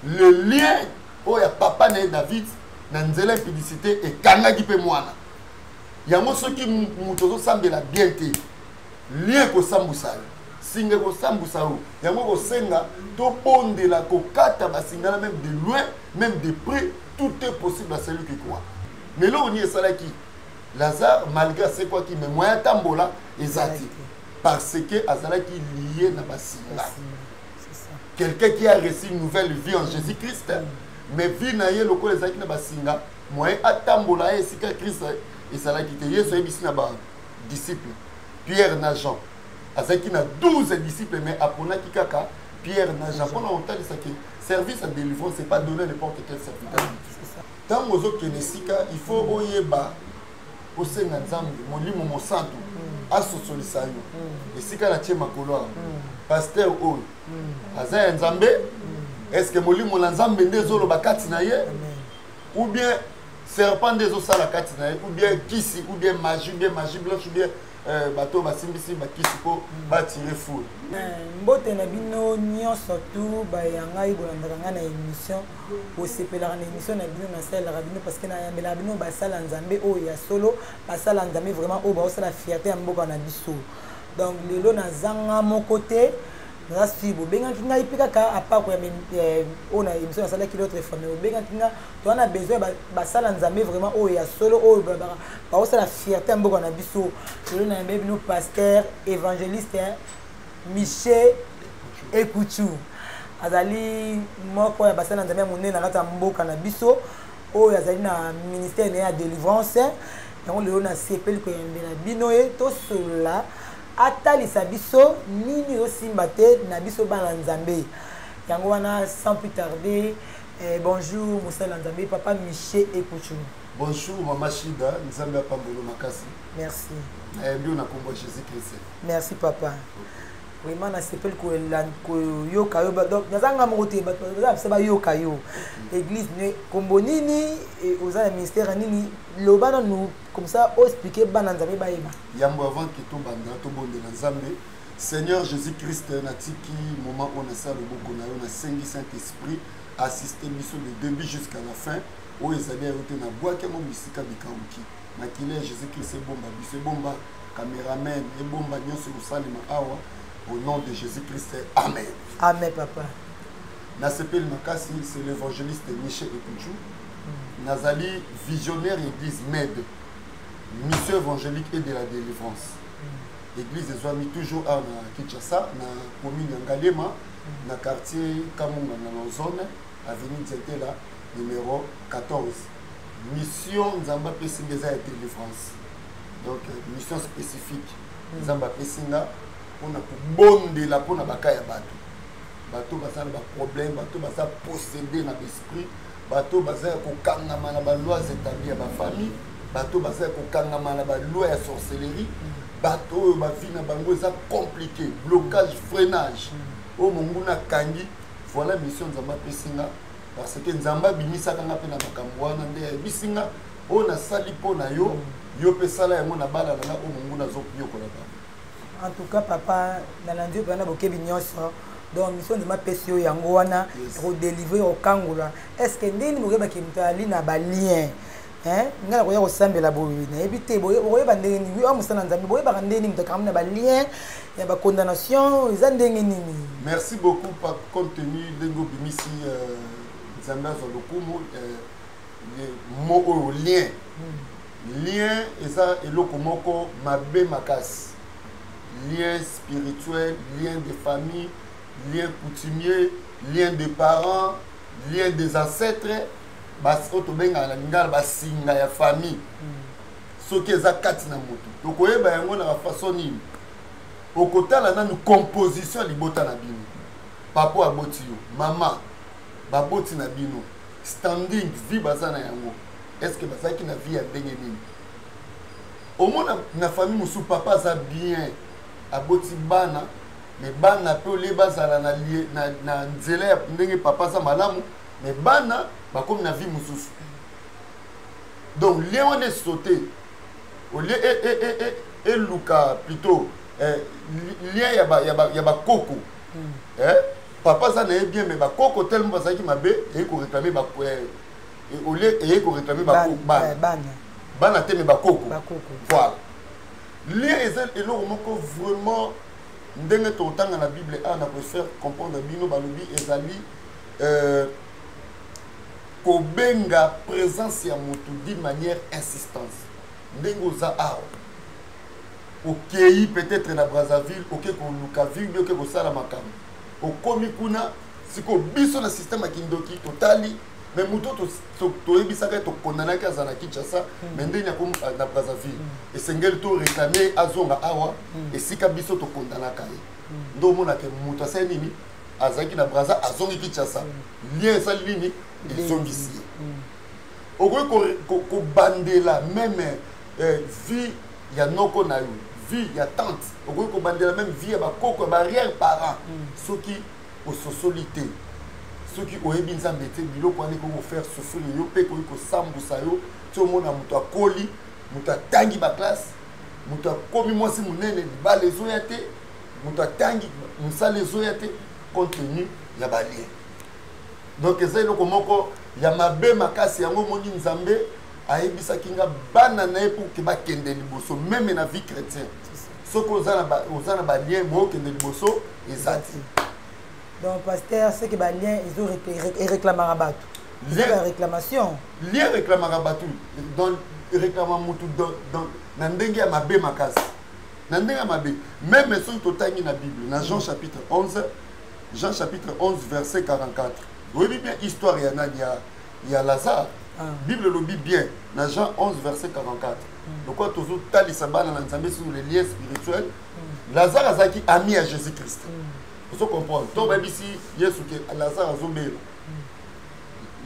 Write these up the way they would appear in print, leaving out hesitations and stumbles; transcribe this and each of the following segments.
le lien oh ya papa na David na nzela publicité et kangaki pe mwana yango soki mutozo sambela bien te lien ko sambusa singa ko sambusa yango ko senga to bondela ko kata basingana même de loin même de près tout est possible à celui qui croit mais là on y est salaki Lazare malgré c'est quoi qui mais moyen tambola ezati parce que azalaki lié na basinga quelqu'un qui a reçu une nouvelle vie en Jésus-Christ mais vie na ye loko ezaki na basinga moyen atambola esika Christ et ça l'a quitté yeso ebisi na ba disciples Pierre na Jean azaki na 12 disciples mais apona kikaka Pierre na Jean pona ontali ça que service à délivrance c'est pas donner n'importe quel serviteur tant aux autres kenesika il faut oyeba osenga nzambe molimo mosantu asosolisa yo esika na tie makolo pasteur oyo azaya nzambe est-ce que molimo la nzambe ndezolo bakati na ye ou bien serpent des osala kati na ye ou bien kisi ou bien magie blanche ou bien bateau basimbisi bakisi ko batire fou mbote na bino nyonso tu bayangai bolandaka nga na émission osepelaka na émission na bino nasalelaka bino parce que nayambelaka bino basala nzambe oyo ya solo basala nzambe vraiment oyo baosala fierté ya mboka na biso donc lelo nazanga moko te Rasti bengaki ngai pe kaka apako ya ona émission nasalaki l'autre fois mais bengaki nga to on a besoin basala nzambe vraiment oyo ya solo oyo ba osala fierté ya mboka na biso lelo na yambe bino pasteur évangéliste Michel Ekuchu azali moko ya basala nzambe ya monene na kata mboka na biso oyo azali na ministère ya délivrance yango lelo na sepeli ko yambela bino e to sola atalisa biso nini osimba te na biso bana nzambe yango wana sans plus tarder bonjour mosala nzambe papa Michel Ekuchu. Bonjour maman Shida nzambe apambolo makasi. Merci. Bien na kombo Jésus Christ. Merci papa. Vraiment na sepel ko yoka yo donc nazanga mokote bato ba yoka yo église ne kombo nini et aux ministère nini lobana nous comme ça expliquer bana nzambe ba yeba yambo avant que to banda to bonde na nzambe Seigneur Jésus Christ na tiki moment on a ça le boko na yo na sengi Saint-Esprit assister biso de début jusqu'à la fin o ezali yote na boaka mo misika bikauki makile Jésus Christ bomba biso bomba caméraman et bomba nyonso usalima awa. Au nom de Jésus-Christ, Amen. Amen, papa. Nasepel Makasi, c'est l'évangéliste Michel Ekuchu. Nazali, visionnaire église MED, mission évangélique et de la délivrance. Église des Ouami, toujours à Kinshasa, dans la commune de Ngalema, dans le quartier Kamunga, dans la zone, avenue Dzetela, numéro 14. Mission Nzamba Pessinga et délivrance. Donc, mission spécifique. Nzamba Pessinga. On a bonde la pona bakaya bato bato basala ba problème bato basa posséder na l'esprit bato basa ko kangama na ba lois établies ya ba famille bato basa ko kangama na ba loi ya sorcellerie bato ba vie na bango ça compliqué blocage freinage o monguna kangi voilà mission nzamba pesinga parce que nzamba bimisa kanga pe na makambo wana nde bisinga o na sali pona yo yo pe sala yango na bala na o monguna zo yoko la ba. En tout cas, papa, dans l'endroit où on a beaucoup de choses, donc mission de ma passion yangoana pour délivrer au Kangola. Est-ce que nous avons qui nous allons na balien, hein? Nous allons ressemble la boue. Évitez, boye bandé ni oui, on s'en entend. Boye bandé ni nous avons na balien, il y a ba condamnation, ils ont dégné ni. Merci beaucoup par contenu de go bimisi Zamba Zolokumo mo lien. Lien et ça et lokomoko mabe makas. Lien spirituel, lien de famille, lien coutumier, lien de parents, lien des ancêtres, bas otobenga na ngala basinga ya famille. Soki eza kati na moto. Tokoyeba yango na façon nini. Okotala na nu composition libota na bino. Papa aboti yo, maman baboti na bino. Standing vie bazana yango. Est-ce que bazaki na vie ya ndenge nini? Au moins na famille musu papa za bien aboti bana mais bana pe le bazala na lié na nzela ndenge papa za malamu mais bana ba comme na vie mususu donc lien on est sauté au lieu et Luka plutôt lien ya ba koko papa ça n'est bien mais bakoko tellement ça qui m'a bé et ko réclamer ba au lieu et ko réclamer ba bana te mais bakoko voilà lire et le moko vraiment ndenge to tanga la Bible a na ko faire comprendre bino balobi ezali ko benga présence ya mutu d'une manière insistance ndenge oza awa okei peut-être na Brazzaville oke ko luka ville oke ko sala makambo okomi kuna siko biso na système ya kindoki totali mais muto to ebisaka to kondana ka zana Kinshasa mais ndenge na Brazzaville et sengel to réclamer azonga awa et sika biso to kondana ka ndo mona ke muto asa nini azaki na Brazza azongi Kinshasa lien sa lini ezongisi okoki ko bandela même vie ya noko na yo vie ya tante okoki ko bandela même vie ya bakoko barrière parents soki au socialité soki oyebi nzambe te biloko wana ko faire souffrir yo pe ko sambusa yo to mona muto akoli muto atangi ba classe muto akomi mwasi munene libala ezoya te muto atangi musala ezoya te compte tenu ya balien donc eza eloko moko ya mabe makasi yango moni nzambe ayebisaki nga bana na ye pour ke bakende liboso même na vie chrétienne soki oza na balien bookende liboso eza ti donc pasteur c'est que balien ils réclamera bato la réclamation lien réclamera bato donc réclamera mutu donc na ndenge ya mabe makasi na ndenge ya mabe même soki totangi na Bible na Jean chapitre 11 verset 44 oui bien histoire ya Lazare Bible le dit bien dans Jean 11 verset 44 donc quand toujours talisa bana na nzambe sur les liens spirituels Lazare azaki ami à Jésus-Christ vous comprenez donc même ici Yesu que Lazare azombela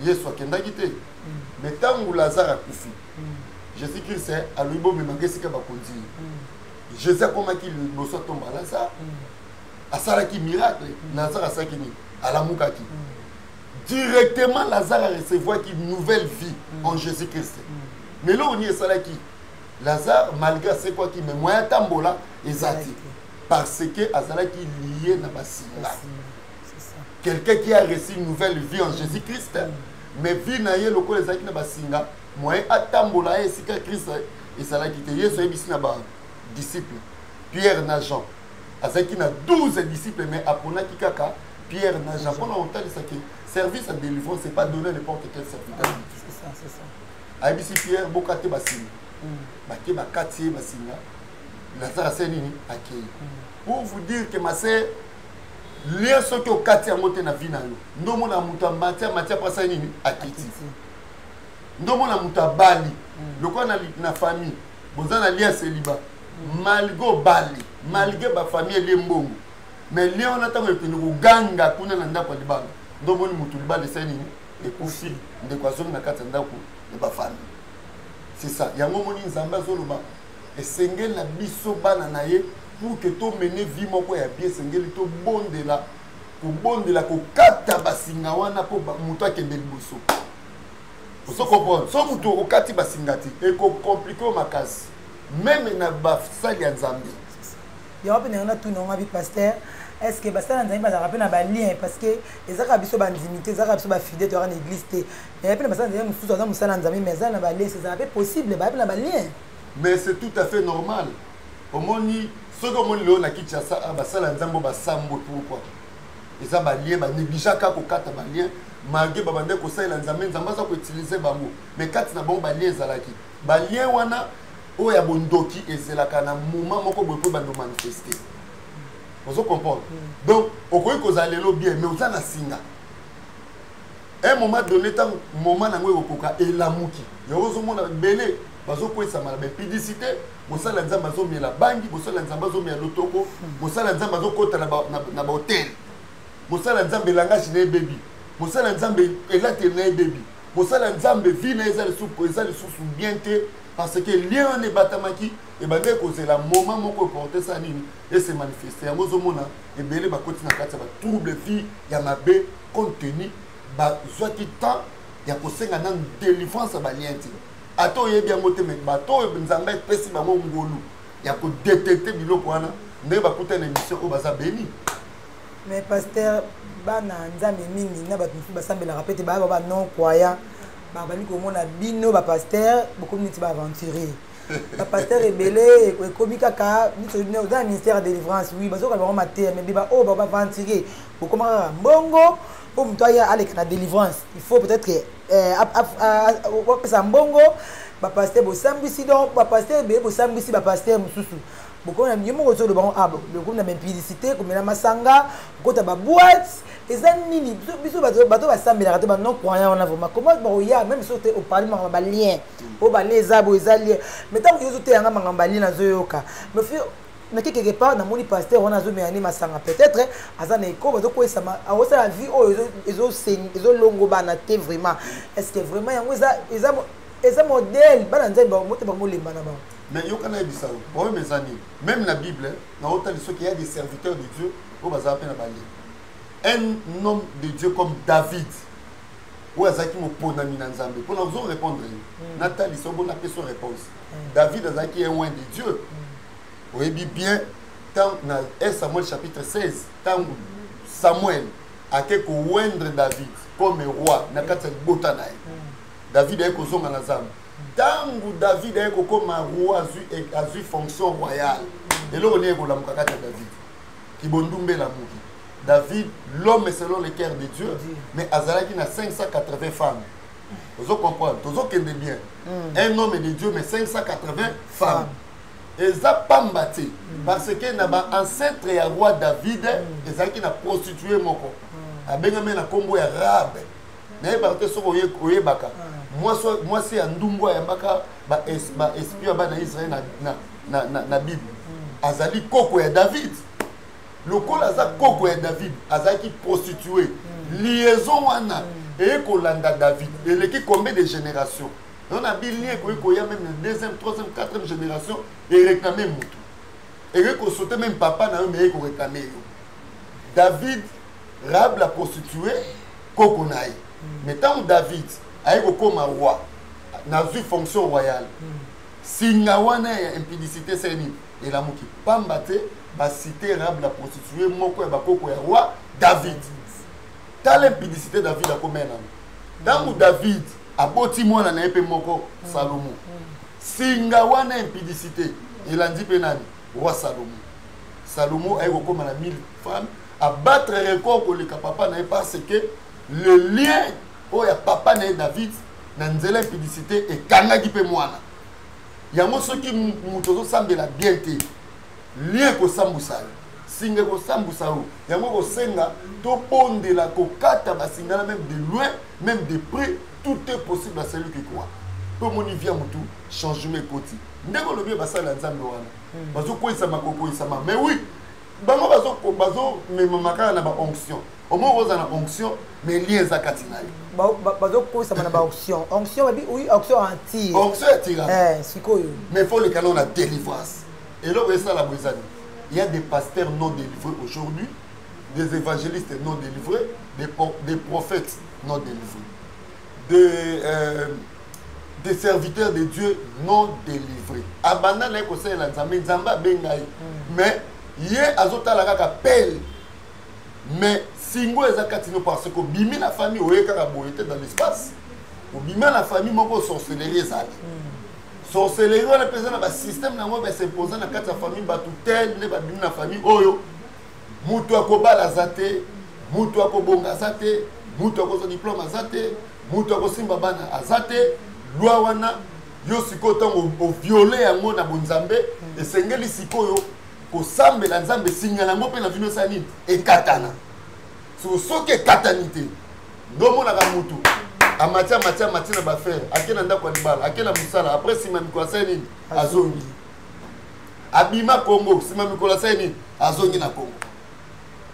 Yesu akendaki te mais tant où Lazare akufi Jésus-Christ a lui bo memangesi ka bakonzi Jésus akomaki liboso tomba Lazare asalaki miracle Lazare asaki ni alamukaki directement Lazare a recevoir une nouvelle vie en Jésus-Christ. Mais là on y est salaki Lazare malgré c'est quoi qui me moyen tambola ezati parce que azalaki lié na basinga. Quelqu'un qui a reçu une nouvelle vie en Jésus-Christ mais vie na ye lokolo ezaki na basinga moyen atambola et sika Christ ezalaki te Yesu ebisi na ba disciples Pierre na Jean azaki na 12 disciples mais aponaki kaka Pierre na Jean pour longtemps ça service à délivrance c'est pas donner n'importe quel serviteur. C'est ça. Abisi Pierre bokate basinga. Bake bakati basinga. Lazare senini akei. Pour vous dire que ma sœur lien ce que okati amote na vie na yo. Ndomo na muta matia pasa nini akiti. Ndomo na muta bali. Loko na famille. Bozana lien célibat. Malgré bali, malgré ba famille lembongo. Mais lien on attend que nous ganga kuna na ndako libala. Donc on mutu libala seni et kufi de kwa zone na kati ndako de ba famille. C'est ça. Yango moni nzamba zoloba et sengel na biso bana na ye pour que to mener vie moko ya bien sengel to bondela ko kata basinga wana po mutu akende liboso. Vous comprenez? So mutu okati basinga ti et ko compliquer makasi. Même na ba sali ya nzambe. Il y a pas tout non avec pasteur. Est-ce que pasteur nzambe ba rappelle na ba lien parce que ezaka biso ba intimité, ezaka biso ba fidèle dans l'église té. Mais après pasteur nzambe mususu za musala nzambe mais za na ba lien c'est ça possible ba na ba lien. Mais c'est tout à fait normal. Omoni soko moni lo na Kinshasa ba sala nzambe ba sambo pourquoi? Eza ba lien ba négligaka ko kata ba lien malgré ba bande ko sala nzambe za ko utiliser bango. Mais kati na bon ba lien zalaki. Ba lien wana o ya bondoki ezelaka na moment moko boye po bando manifester. Vous comprenez? Donc okoyi kozalelo bien mais oza na singa. Un moment donné tant moment na ngwe okoka elamuki. Yozo mona belé bazo kwesa mala be publicité, mosala nzamba zo miela bangi, mosala nzamba zo miela lotoko, mosala nzamba zo kota na ba hotel. Mosala nzambe langage na baby. Mosala nzambe elate na baby. Mosala nzambe vie na ezali sous bien te parce que lien ne batamaki et bande cause la moment moko porter ça nini et se manifester yango zomona et belé ba koti na kati ba trouble vie ya mabe compte tenu ba zwaki temps ya kosenga na délivrance ba lien ti ato yebi yango te me bato nzambe pesi bango ngolu ya ko détecter biloko wana ndé ba kuta na émission o baza béni mais pasteur bana nzambe mingi na bato mosusu basambelaka pe te baya ba non croyant babandi komona bino bapasteur bokomi neti baaventurier bapasteur ebele ekomi kaka oza na ministère ya délivrance oui bazoka bango mateya mais biba oyo baaventurier bokoma kaka mbongo po moto aya aleka na délivrance il faut peut-être que apesa mbongo bapasteur bosambwisi donc bapasteur ebele bosambwisi bapasteur mosusu bokomi na yo moko ozolo bango bokomi na baimpudicité komela masanga okota baboite eza nini biso bato basambelaka te banon croyant wana vraiment comment bakoya même so te oparli makambo balien o balien eza bo eza lien mais ntango yozo te yanga makambo balien nazoyoka mais fi nake quelque part namoni pasteur wana azomela ne masanga peut-être aza na eko bazokoyesama akosala vie oyo ezolongo bana te vraiment est-ce que vraiment yango eza modèle bana nzambe bamote bangolemba na bango. Mais il y a mes amis, même la Bible, dans autant de ceux qui y a des serviteurs de Dieu, on va s'appeler un homme de Dieu comme David, où est-ce qu'il m'a posé Nzambe pour nous répondre. Nathalie, c'est bon appeler son réponse. David est un oint de Dieu. Vous voyez bien, dans 1 Samuel chapitre 16, quand Samuel a quelque oindre David comme roi, David est causé dans la Zam. Tangu David est comme un roi a eu fonction royale. Et là on est pour la mukakata David. Qui bondumbe la mouki. David, l'homme est selon le cœur de Dieu, mais Azalaki n'a 580 femmes. Vous comprenez? Vous comprenez bien. Un homme est de Dieu, mais 580 femmes. Et ça pas mbatté. Parce que n'a ancêtre et roi David, Azalaki n'a prostitué mon corps. A bengamé na combo arabe. Mais parce que ce que baka. Moi c'est un ndumbo ya baka ba espion ba na Israël na Bible. Azali koko ya David. Le col aza koko ya David, azaki prostitué. Liaison wana et kolanda David. Et qui combien de générations. On a bien lien qu'il y a même la deuxième, troisième, quatrième génération et réclamer Moutou. Et qu'on sautait même papa n'a mais qu'on réclamait. David, Rab la prostituée, koko naï. Mais tant David a eu comme roi, n'a vu fonction royale. Si Nawana a impudicité, c'est une et la mouki pambate, va citer Rab la prostituée, moko et bakoko et roi David. T'as l'impudicité David a combien d'années? Dans David a boti moi na epé moko Salomon. Si Nawana impudicité, il a dit penani roi Salomon. Salomon a eu comme la 1000 femmes à battre record pour le papa n'a parce que le lien où il y a papa na David na nzela impudicité et kangaki pe mwana. Yango soki mutozo sambela bien te lien ko sambusala singa ko sambusala yango ko senga to pondela ko kata basingana même de loin même de près tout est possible à celui qui croit to moni via mutu changement koti ndeko lobi basala nzambe wana bazo ko isa makoko isa mais oui bango bazo memaka na ba onction au moins on a onction mais lien za katinai bazo ko isa na ba onction babi oui onction anti onction atira sikoyo mais faut le canon la délivrance et là où est ça la brisane il y a des pasteurs non délivrés aujourd'hui des évangélistes non délivrés des prophètes non délivrés des serviteurs de Dieu non délivrés abandon les conseils la nzamba bengai mais yé azota la kaka pelle mais singo ezakatino parce que bimi la famille oye kaka boyete dans l'espace ou bimi la famille moko sorcellerie ezali sorcellerie on appelle ça un système na moi s'imposer na quatre famille batu tel ne ba bimi la famille oyo mutu akobala zate mutu akobonga zate mutu akozo diplôme azate mutu akosimba bana azate loi wana yo sikotango o violer yango na bonzambe esengeli sikoyo ko sambela nzambe singana ngo pe na vino sanini ekatana so soke katanité ndomo na mutu amatia na ba faire akena ndako libala akena musala après sima mikola sanini azongi abima Congo sima mikola sanini azongi na Congo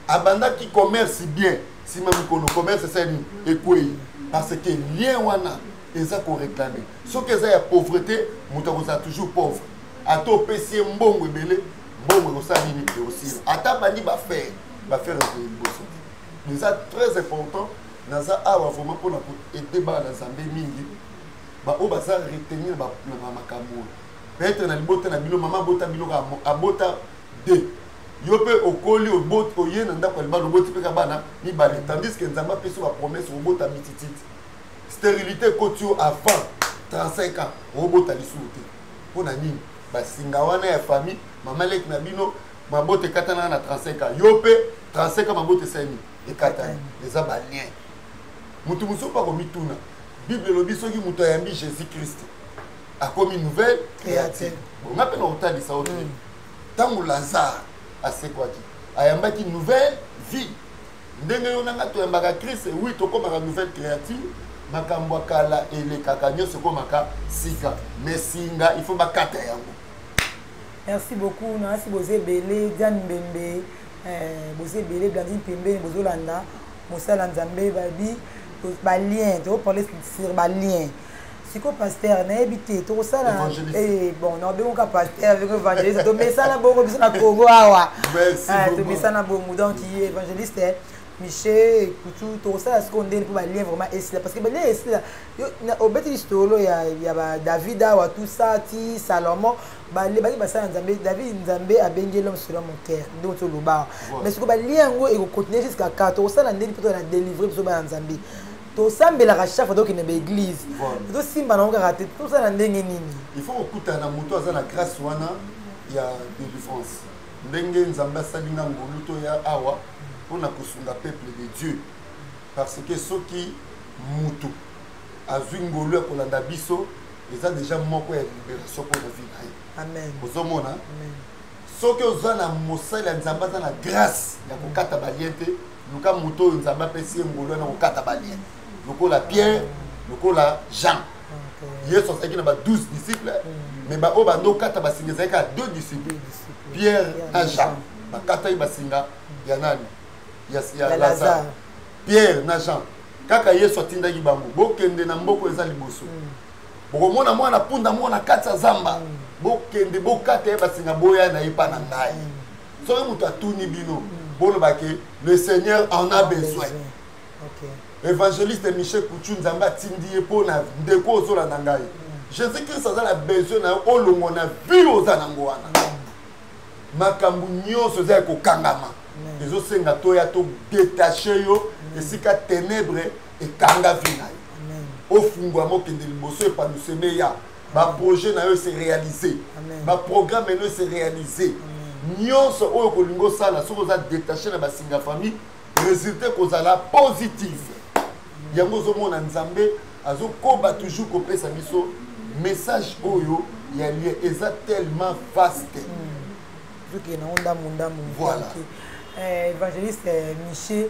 abanda ki commerce bien sima mikolo commerce sanini ekwei parce que lien wana eza ko réclamer soke eza ya pauvreté mutu akoza toujours pauvre ato pesi mbongo ebele mbongo osali ni aussi ata bandi ba faire liboso mais ça très important naza awa vraiment pour aider ba na Zambé mingi ba o ba ça retenir ba makambo peut-être na libota na bilo maman bota bilo abota 2 yo pe okoli obot oye na ndako alba roboti pe kabana ni balé tandis que nzamba pe so ba promesse robota mitititi stérilité kotio avant 35 ans robota lisuté pona nini basinga wana ya famille mama lek na bino mabote katana na 35 ans yo pe 35 ans mabote seni et katana les abalien mutu muso pa komituna bible lobi soki mutu ayambi Jésus Christ a comme une nouvelle créature on appelle otali ça autre tango Lazare asekwaki ayambaki nouvelle vie ndenge yo nanga to yambaka Christ oui to komaka nouvelle créature makambo kala elekaka nyonso komaka sika mais singa il faut bakata yango. Merci beaucoup. Merci Bozé Belé, Diane Mbembe, Bozé Belé, Blandine Pembe, Bozolanda, Moussa Lanzambe, Babi, Balien, tu vas parler sur Balien. Si quoi pasteur, n'a habité, tout ça là. Eh bon, on a besoin d'un pasteur avec évangéliste. Tu mets ça là, bon, tu mets ça là, Congo, ah ouais. Tu mets ça là, bon, donc qui est évangéliste. Michel, tout ça, ce qu'on dit pour Balien vraiment est parce que Balien est là. Au bête d'histoire, il y a David, tout ça, Ti, Salomon. Balien, David Nzambe a béni l'homme selon mon cœur. Donc le bas. Mais ce que Balien et continuer jusqu'à 14, ça l'année plutôt la délivrer pour Nzambe. Tout ça, mais la rachat faut qu'il y ait une église. Tout ça, on raté tout ça l'année nini. Il faut écouter na moto à la grâce wana il y a délivrance. Ndenge Nzambe salinga ngoluto ya awa. On a le peuple de Dieu parce que ceux qui mutu azungolo pour la dabiso ils ont déjà moko ya libération pour la vie. Amen. Vous omona. Amen. Ceux qui ont na mosala nzamba na grâce ya kokata baliente luka muto nzamba pesi ngolo na kokata baliente. Lokola Pierre, lokola Jean. Yesu asaki na ba 12 disciples mais ba obando kata basinga ka 2 disciples. Pierre et Jean. Ba kata basinga ya nani? Ya Lazare, Pierre na Jean. Kaka Yesu atindaki bango bokende na mboko eza liboso. Bokomona mwana punda mwana kata zamba. Bokende bokata ye basinga boya na ipa na ngai. Soki mutu atuni bino bono bake le Seigneur en a besoin. OK. Évangéliste Michel Kouchou Nzamba tindi ye pona ndeko ozola na ngai. Jésus-Christ a besoin na olongo na vie ozanango wana. Makambu nyonso za ko kangama. Les autres senga toya to détaché yo esika ténèbres et kanga vina. Au fungwa mo kende liboso e pa nous semeya. Ba projet na yo se réaliser. Ba programme no se réaliser. Nyonso oyo ko lingo sala soko za détaché na ba singa famille, résultat ko zala positif. Yango zo mona Nzambe azo koba toujours ko pesa biso message oyo ya lié eza tellement vaste. Voilà. Évangéliste Michel,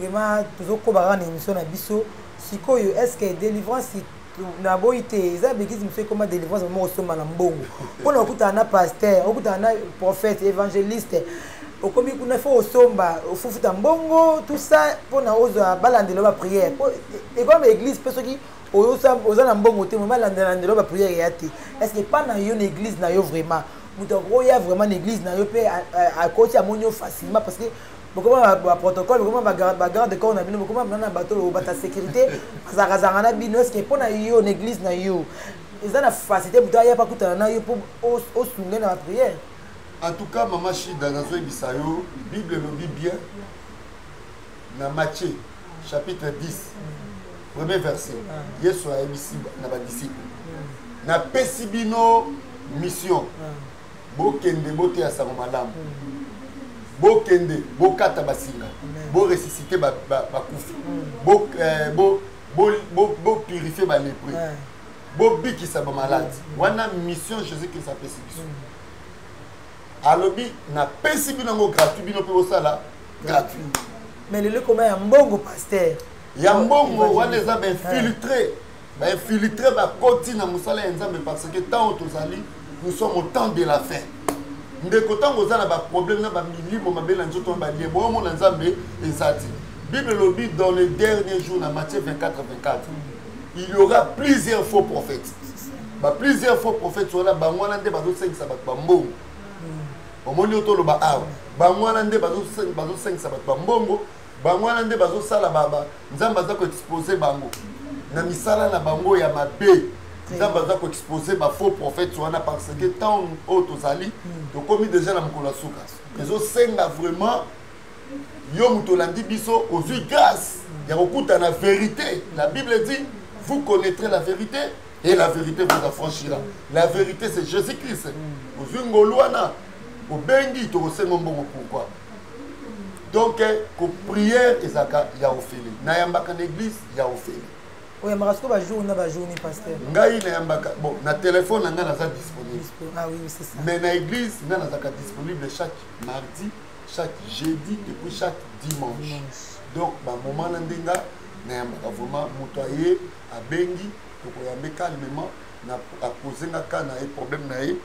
vraiment, toujours qu'on va rendre émission à Bisso. Si est-ce que délivrance na boité, ça veut dire que comment délivrance moi au sommet mbongo. On a écouté un pasteur, on a écouté un prophète, évangéliste. Au comme on a fait au somba, au fou mbongo, tout ça pour na ose balande la prière. Et comme l'église parce que aux en mbongo te balande la prière yati. Est-ce que pas na une église na yo vraiment? Il y a vraiment une église à côté à Monio facilement parce que beaucoup de protocole, beaucoup de garde de corps, beaucoup de bateau de sécurité, ça a une église. Ils ont la facilité pour aller pour soutenir la prière. En tout cas, Maman Chida, dans la Bible le dit bien, dans Matthieu, chapitre 10, premier verset, Yesu a émis dans les disciples. Na pesibino mission. Bokende bote ya sango malamu. Bokende bokata basinga. Bo ressusciter ba kufi. Bo purifier ba lépreux. Bo bikisa ba malade. Wana mission Jésus qui s'appelle biso. Alobi na pesi bino ngo gratuit bino pe osala gratuit. Mais le comment ya mbongo pasteur. Ya mbongo wana za ba infiltré. Ba infiltré ba koti na musala ya Nzambe parce que tant tozali nous sommes au temps de la fin. Ndeko tango za na ba problème na ba milimo mabela nzoto ba liebo mo na Nzambe ezati. Bible le dit dans les derniers jours dans Matthieu 24 24. Il y aura plusieurs faux prophètes. Ba plusieurs faux prophètes sont là ba ngwana nde ba zo sengisa ba mbongo. Omoni otolo ba awa. Ba ngwana nde ba zo sengisa ba mbongo. Ba ngwana nde ba zo sala baba. Nzambe za ko exposer bango. Na misala na bango ya mabe. nzambe aza koexpose bafaux prophète wana parce que tant oyo tozali tokomi déjà na mokolo ya suka ezosenga vraiment yo moto olandi biso ozwi grâce ya kokuta na vérité. La Bible dit vous connaîtrez la vérité et la vérité vous affranchira. La vérité c'est Jésus-Christ. Ozwi ngolu wana obengi tokosenga mbongo pourquoi. Donc ko prière ezaka ya ofele na yambaka na église ya ofele. Oui, mais est-ce que va jour na va jour ni pasteur? Ngai na yambaka bon na téléphone nga naza disponible. Ah oui, c'est ça. Mais na église nga nazaka disponible chaque mardi, chaque jeudi et puis chaque dimanche. Donc ba moment na ndenga na yambaka vraiment moto aye abengi tokoyambe calmement na poser nga kana e problème na ye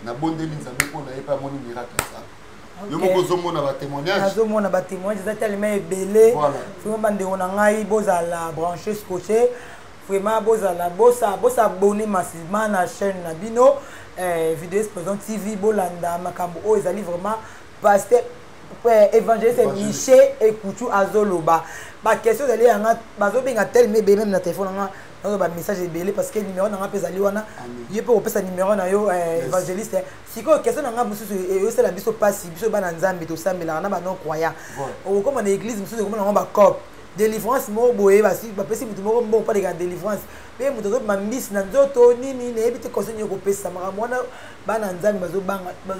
na bondeli nzambe ko na ye pa moni miracle ça. Yo moko zomona ba témoignage. Nazomona ba témoignage za tellement ebelé. Vraiment bande on ngai bozala branché scotché. Vraiment bozala bosa abonner massivement na chaîne na bino vidéo exposant TV bolanda makambo o ezali vraiment pasteur évangéliste Michel Ekutu azoloba. Ba question zali yanga bazobenga tellement ebelé même na téléphone nga. Ba message ebelé parce que numéro na nga pezali wana ye pe opesa numéro na yo évangéliste siko question na nga mususu yo sala biso pasi biso bana nzambe to sambela na ba non croyant o comme na église mususu comme na ba cop délivrance mo boye basi ba pesi mutu mo bon pas de délivrance mais mutu zo mambisi na nzoto nini na ebite conseil yo kopesa makambo wana bana nzambe bazo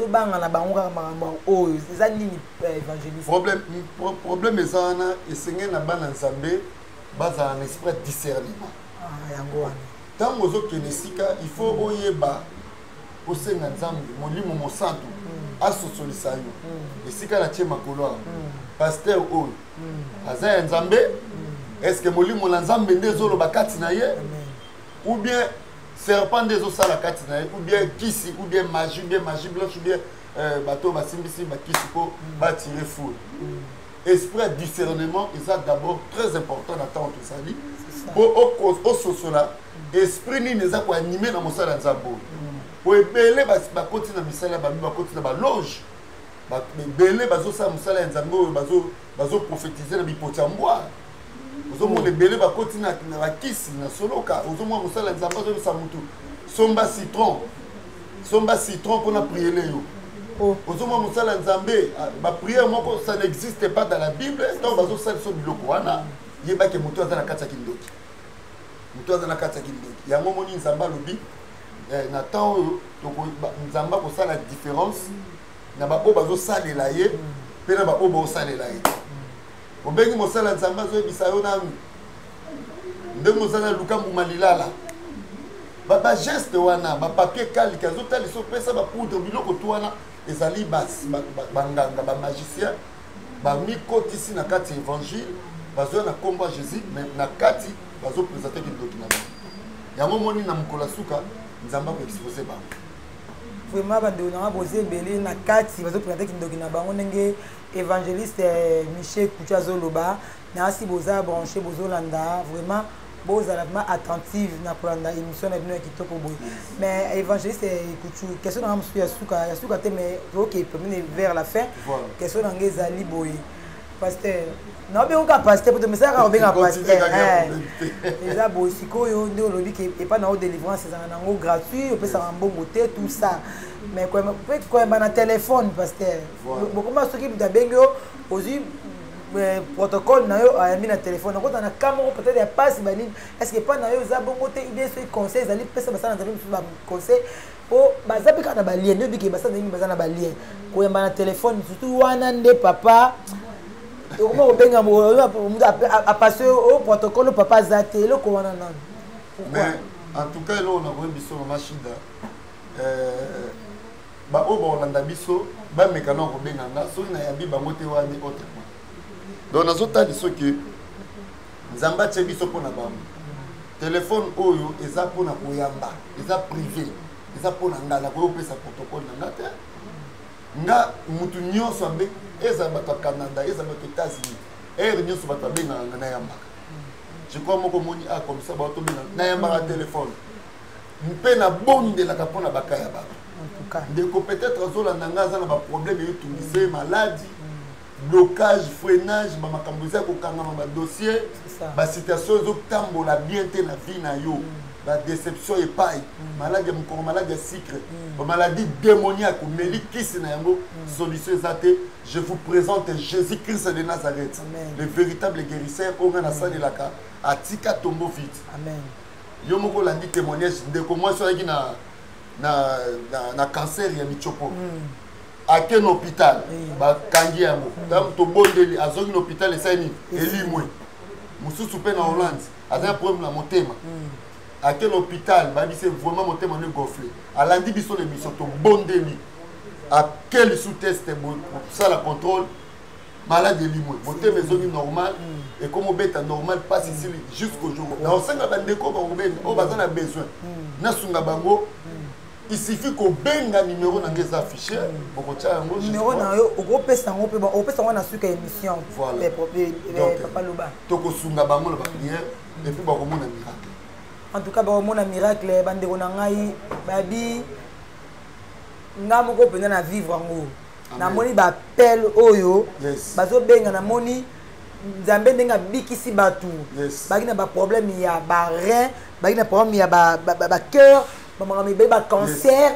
banga na bango kaka makambo oyo eza nini évangéliste problème ezana esenge na bana nzambe baza en esprit discernement. Tant que vous il faut oyeba osenga nzambe molimo mosantu asosolisa yo esika na tie makolo pasteur oyo aza ya nzambe est-ce que molimo na nzambe nde ezoloba kati na ye ou bien serpent nde ezosala kati na ye ou bien kisi ou bien magie blanche ou bien bato basimbisi bakisi po batire foule. Esprit de discernement est d'abord très important dans temps tout ça dit. Au sosola esprit ni neza ko animer na mosala nzambo. Po ebele ba continue na misala ba continue ba loge. Ba ebele bazo sa mosala nzambo bazo prophétiser na bipota mbwa. Ozo mo ebele ba continue na bakisi na soloka. Ozo mo mosala nzambo zo sa mutu. Somba citron pour prier les yo. Ozoma musala nzambe ba prière moko ça n'existe pas dans la Bible donc bazo sala so biloko wana yeba ke mutu azana kata kindoki yango moni nzamba lobi na temps to nzamba ko sala différence na ba o bazo salela ye pe na ba o bazo salela ye obengi mosala nzamba zo ebisa yo na ndenge mosala lukambu malilala ba geste wana ba papier kalika zo tali so pesa ba poudre biloko to wana ezali banganga ba magicien ba mikotisi na kati évangile bazo na komba Jésus mais na kati bazo présenter kindoki na yango moni na mukola suka nzamba ko exposer ba vraiment ba ndona ba boze belé na kati bazo présenter kindoki na bango ndenge évangéliste Michel Ekutu azoloba na si boza branché bozolanda vraiment bozalama attentive na kolanda émission na bino ya kitoko boy mais évangéliste Ekutu question na musu ya suka te mais OK premier vers la fin question na ngezali boy pasteur na be onka pasteur pour te message ka obenga pasteur eza boy sikoyo nde olobi ke et pas na o délivrance za na ngo gratuit o pesa mbongo te tout ça mais quoi na téléphone pasteur beaucoup ma soki butabengyo ozi protocole na yo ayambi na téléphone quand on a caméra peut-être ya passe banini est-ce que pas na yo za bongo te idée so conseil ali pesa basana nzambe ba conseil po bazapi kana ba lien ndio biki basana ngi basana ba lien ko yamba na téléphone surtout wana nde papa comment obenga mo a passer au protocole papa zate le ko wana non mais en tout cas là on a vu biso na machida ba obo landa biso ba mekano ko benga na so na yambi bango te wani autre. Donc nazotali soki nzamba tie biso pona bango téléphone oyo eza pona koyamba eza privé eza pona ngala ko pesa protocole na ngata nga mutu nyonso ambe eza bato Canada eza bato États-Unis nyonso bato benga na yamba je crois moko moni comme ça bato benga na yamba téléphone mpe na bonde la kapona bakaya bato en tout cas ndeko peut-être azolanda nga za na ba problème yotungize maladie blocage, freinage, makambo za kokanga ma dossier, ba situation zo tambola bien te na vie na yo. la déception et paille maladie mon maladie sucre maladie démoniaque meli kisi na yango solution ezate je vous présente Jésus-Christ de Nazareth le véritable guérisseur on a sali laka atika tombo vite amen yo moko landi témoignage ndeko moi so yaki na cancer ya michopo à quel hôpital ba kangi yango donc to bondeli azongi hôpital esani elimwe mususu pe na Hollande a un problème na motema à quel hôpital bah c'est vraiment motema ne gonflé à lundi biso les missions to bondeli à quel sous-test pour ça la contrôle malade elimwe motema ezongi normal et comme beta normal passe ici jusqu'au jour na osenga bandeko ba obena o bazana besoin na sunga bango il suffit qu'on benga numéro dans les affichés pour que numéro na yo au pesa ngo pe au pesa na suka émission voilà papa loba to ko sunga bango le prière et puis ba ko mona miracle en tout cas ba mona miracle bande ko na ngai babi ngamo ko pena na vivre ngo na moni ba appel oyo bazo benga na moni nzambe ndenga bikisi batu baki na ba problème ya ba rein baki na problème ya ba cœur maman mi ba cancer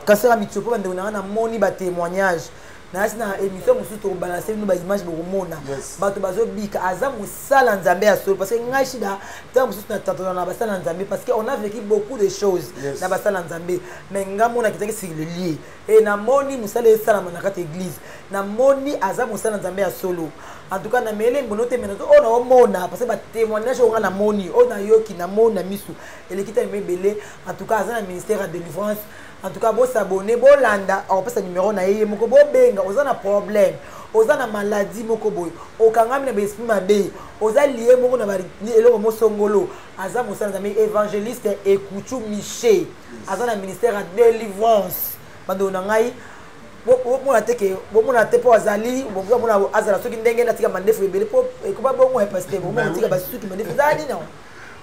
cancer à michopo bande na moni ba témoignage na sina émission musu to balancer no ba image bo mona bato bazo bika aza musala nzambe ya solo parce que ngai shida ta musu na tatona na basala nzambe parce que on a vécu beaucoup de choses na basala nzambe mais ngamo na kitaki sur le lié et na moni musala esala na kati église na moni aza musala nzambe ya solo en tout cas na mele mbonote menato on a mona parce que ba témoignage on na moni on a yoki na mona misu et l'équipe mebele en tout cas aza na ministère de délivrance en tout cas bo s'abonner bo landa on passe numéro na yeye moko bo benga oza na problème oza na maladie moko boy okangami na esprit mabe oza lié moko na ba eloko mosongolo aza musala nzambe évangéliste Ekuchu Miché aza na ministère de délivrance bando na ngai bomona teke bomona te po azali bomona azala soki ndenge na tika mandefu ebele po ekoba bongo ya pasteur bomona tika basuki mandefu zali non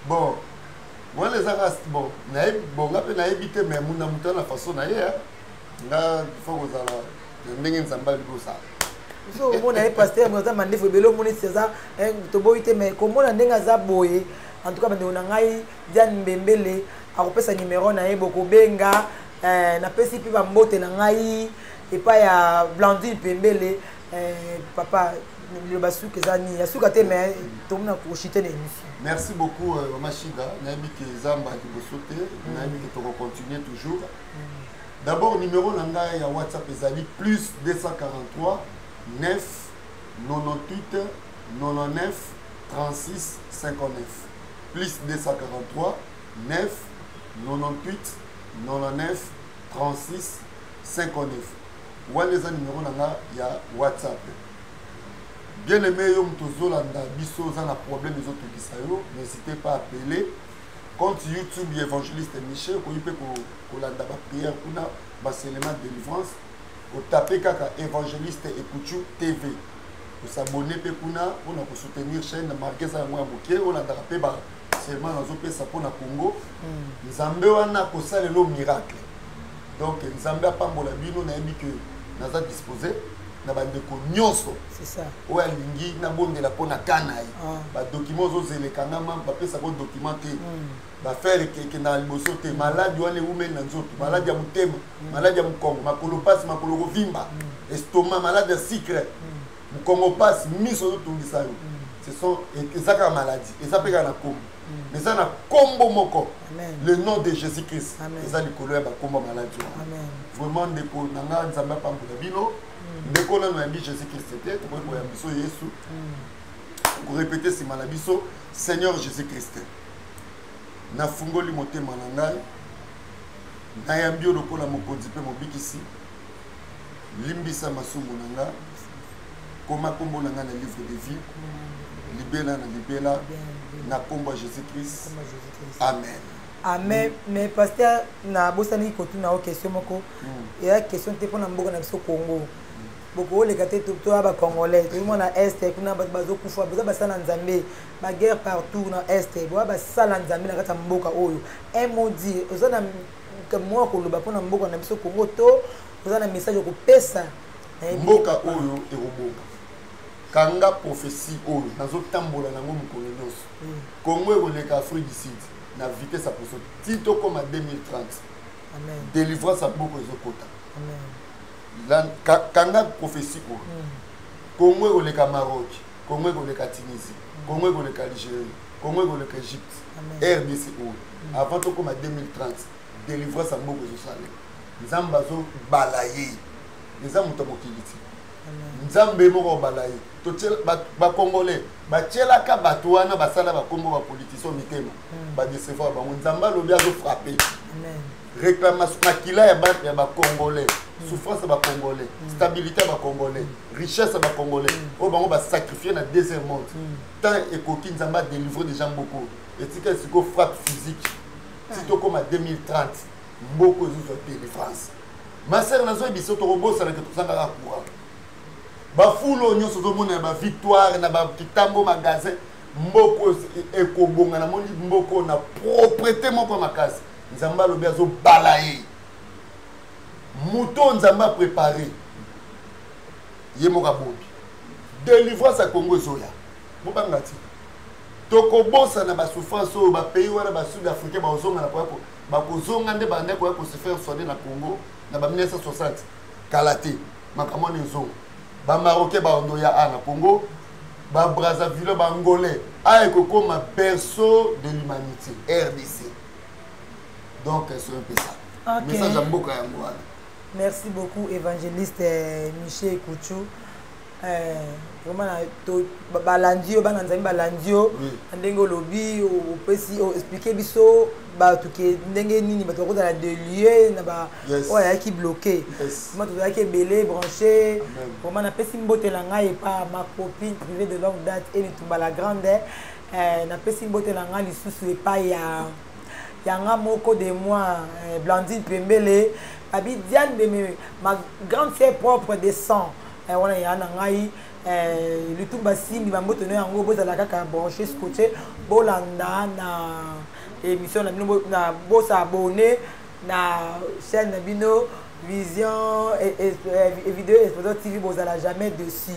bon moi les arras bon naïb bon ngape naïbite mais muna muta na façon na ye nga faut kozala ndenge nzamba libosa so bomona pasteur moza mandefu ebele omoni ça to boyite mais komona ndenge za boye en tout cas bande na ngai Diane Mbembele akopesa numéro na ye boko benga na pesi pi ba mbote na ngai et pas ya Blandine Pembele papa le basuka zani ya suka te mais tomona ko chiter l'émission. Merci beaucoup Machida nabi ke zamba ki bosote nabi ke to continuer toujours. D'abord numéro nanga ya WhatsApp ezali plus 243 9 98 99 36 59 plus 243 9 98 99 36 59 wale za numéro nanga ya WhatsApp. Bien aimé yo mtozolanda biso za na problème les autres bisayo n'hésitez pas à appeler compte YouTube évangéliste Miché ko yipe ko landa ba prière kuna ba élément de délivrance au taper kaka évangéliste Ekuchu TV ko s'abonner pe kuna pour na ko soutenir chaîne marquer ça moi moké on landa pe ba seulement nazo pesa pour na Congo nzambe wana ko salelo miracle donc nzambe apambola bino na yebi que naza disposé na bandeko nyonso c'est ça oya lingi na bondela pona kanai ba document zo zelekanga ma ba pesa ko documenté ba faire que na liboso te maladi wane umeli na nzoto maladi ya mutema maladi ya mukongo makolo passe makolo kovimba estomac maladi ya sucre mukongo passe miso zo tungisa yo ce sont ezaka maladie ezapeka na kombo mais ça na kombo moko le nom de Jésus-Christ eza likolo ya ba kombo maladie vraiment ndeko nanga nzamba pambola bino ndeko na na Jésus-Christ c'était pour ya biso Yesu pour répéter si malabiso Seigneur Jésus-Christ na fungoli motema na ngai na yambi lokola mokonzi pe mobikisi limbisa masumu na nga koma kombo na nga na livre de vie libela na libela na kombo Jésus-Christ amen. Amen. Mais pasteur na bosani kotuna o question moko et la question te pona mboka na biso Congo beaucoup les gâtés tout ba congolais tout le monde na est kuna bazo kufa ba sala nzambe ba guerre partout na est ba sala nzambe na kata mboka oyo un mot dire ozana que moi ko loba pona mboka na biso Congo to ozana message ko pesa mboka oyo eroboka kanga prophétie oyo nazo tambola nango mukolo nyonso Congo ekoleka Afrique du Sud na vitesse à pousser tito comme en 2030 amen délivrance à beaucoup ezokota amen là kanga prophétie ko Congo oleka Maroc Congo oleka Tunisie Congo oleka Algérie Congo oleka Égypte RDC avant to comme en 2030 délivrance à beaucoup ezosala nzamba zo balaye eza muto mokiliti nzambe moko balaye to ba congolais ba tielaka bato wana basala ba Congo ba politicien mitema ba décevoir bango nzamba lobi azo frapper réclamation makila ya ba congolais souffrance ba congolais stabilité ba congolais richesse ba congolais o bango ba sacrifier na désert monde tant ekoki nzamba délivrer des gens beaucoup et tika siko frappe physique tito comme en 2030 mboko ezo de France ma sœur nazo biso to robosa na ketosanga ka courant ba fulo nyonso zo mona ba victoire na ba kitambo magasin mboko ekobonga na moni mboko na propriété moko makasi nzamba lobi azo balaye muto nzamba préparé ye moka bombi délivrance à Congo zoya mobanga ti tokobosa na ba souffrance o ba pays wana ba sud africain ba ozonga na kwa bakozonga nde bande kwa ko se faire soigner na Congo na ba 1960 kalate makamoni zongo ba marocain ba ondoya na Congo ba Brazzaville ba angolais a ekokoma berceau de l'humanité RDC donc c'est un peu ça message à mboka ya ngwana. Merci beaucoup évangéliste Michel Kouchou. Vraiment balandio bana nzambi balandio ndenge lobi o pesi o expliquer biso ba tuke ndenge nini ba to la de lieu na ba oya ki bloqué moi to ki belé branché vraiment na pesi mbotela ngai pa ma copine privée de longue date et tout ba la grande na pesi mbotela ngai lisusu pa ya yanga moko de moi Blandine Pembele abi Diane de ma grande sœur propre de sang wana ya na ngai le tout basini bamboto no yango bozala kaka branché scotché bolanda na émission na bino na bosa abonné na chaîne na bino Vision et vidéo Exposant TV bozala jamais dessus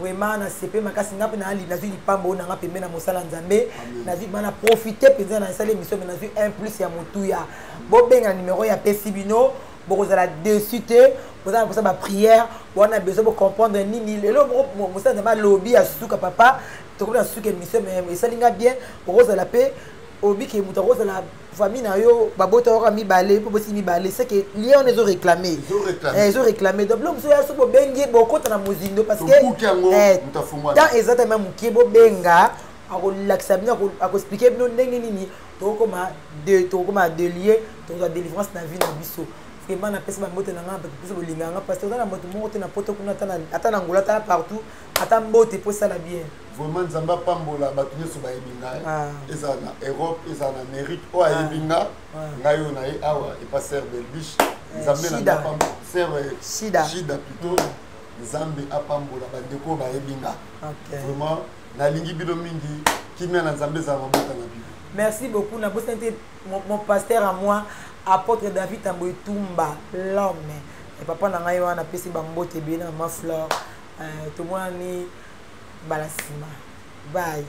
vraiment na CP makasi ngapi na ali na zui pambo na ngapi mena mosala nzambe na zui bana profiter peut-être na salle émission mais na zui un plus ya motuya bo benga numéro ya pesibino bozala dessus te bozala pour ça ba prière on a besoin de comprendre nini lelo mosala nzambe lobby ya suka papa to ko na suka émission mais ça linga bien bozala pe obi ke mutaroza la famille na yo babota ora mi balé po bosi mi balé c'est que lié on les ont réclamé ils ont réclamé donc l'homme so ya so bo bengi bokota na mozindo parce que dans exactement mukie bo benga ako laxamina ako expliquer bino ndenge nini to koma de lié to la délivrance na vie na biso vraiment na pesa mbote na ngamba biso bolinganga parce que na moto moko te na poto kuna atana ngola ta partout ata mbote po ça la bien vraiment nzamba pambola batu nyoso ba ebinga eza na Europe eza na Amérique o ebinga ngayo na awa et pas ser belgique nzambe na pambola ser shida plutôt nzambe apambola bandeko ba ebinga vraiment na lingi bino mingi kimia na nzambe za mabota na bible. Merci beaucoup na bosante mon pasteur à moi apôtre David Tamboitumba l'homme et papa na ngai wana pesi bambote bien na ma fleur to mwana ni balasima bye.